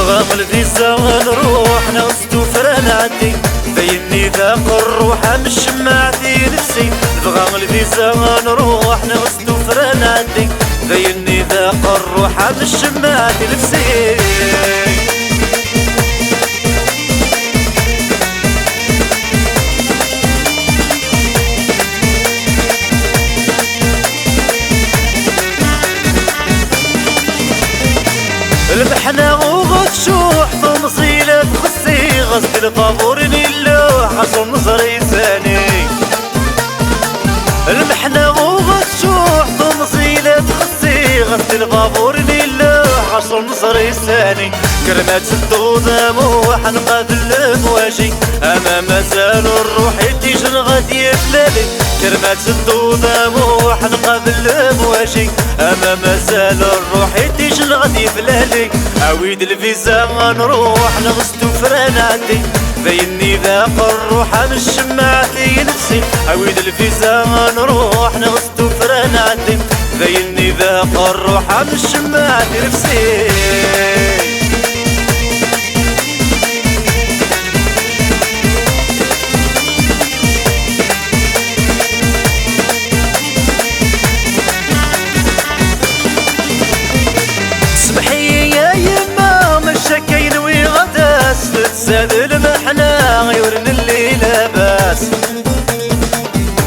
نبغى الفيزا نروح نغسطو فران عدي بيني ذاق الروح مش معدي نفسي نبغى الفيزا نروح نغسطو فران عدي بيني ذاق الروح مش معدي نفسي المحنة وغشوح تمصيلة تخسي غسل الطابور اللوح عشان نصري ثاني المحنة وغشوح تمصيلة تخسي غسل الطابور اللوح عشان نصري ثاني كرمات الدودة موح نقابل المواجي أما مازال الروح يتيجن غادي يفلالي كرمات الدودة موح نقابل المواجي أما مازال الروح يتيجن غادي يفلالي عويد الفيزا نروح نغسطو فران عندي بيني ذاق الروح مش معدي نفسي عويد الفيزا نروح نغسطو فران عندي بيني ذاق الروح مش معدي نفسي تساد المحنة غيورن الليلة باس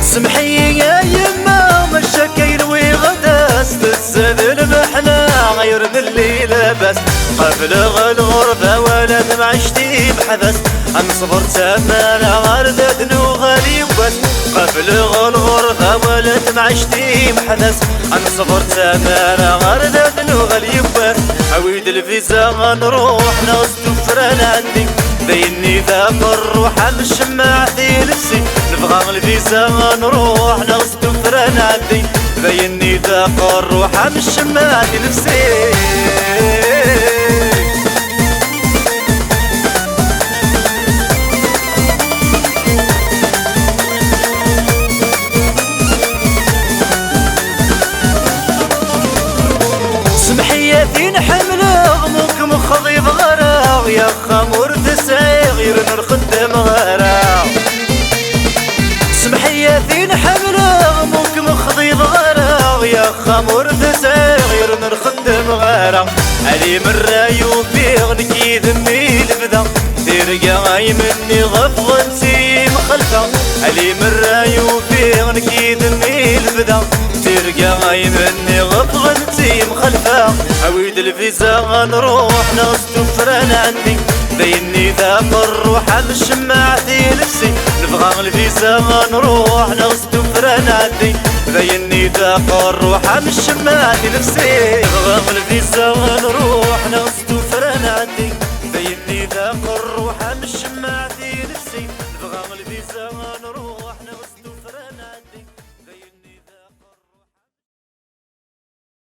سمحي يا يما مشاكين وغداس تساد المحنة غيورن الليلة باس قبل الغربة ولا معشتي بحبس عن صبرت أمانة غردت نوغالي وبس قبل الغربة ولا معشتي بحبس عن صبرت أمانة غردت نوغالي وبس عويد الفيزا نروح نغسطو فران عندي بيني ذاق الروح مش معدي نفسي نبغى الفيزا نروح نغسطو فران عندي بيني ذاق الروح مش معدي نفسي سمحياتي نحمل غموك مخضي بغراغ يا خمور تسعي غير نرخدم غراغ سمحياتي نحمل غموك مخضي بغراغ يا خمور تسعي غير نرخدم غراغ علي من رايو فيه نكي ذمي البدا ترقى مني غفغنتي مخلفة علي من رايو فيه نكي ذمي البدا ترقى مني غفغنتي مخلفة عويد الفيزا نروح نغسطو فران عندي بيني ذاق الروح مش معدي نفسي نبغى الفيزا نروح نغسطو فران عندي بيني ذاق الروح مش معدي نفسي نبغى الفيزا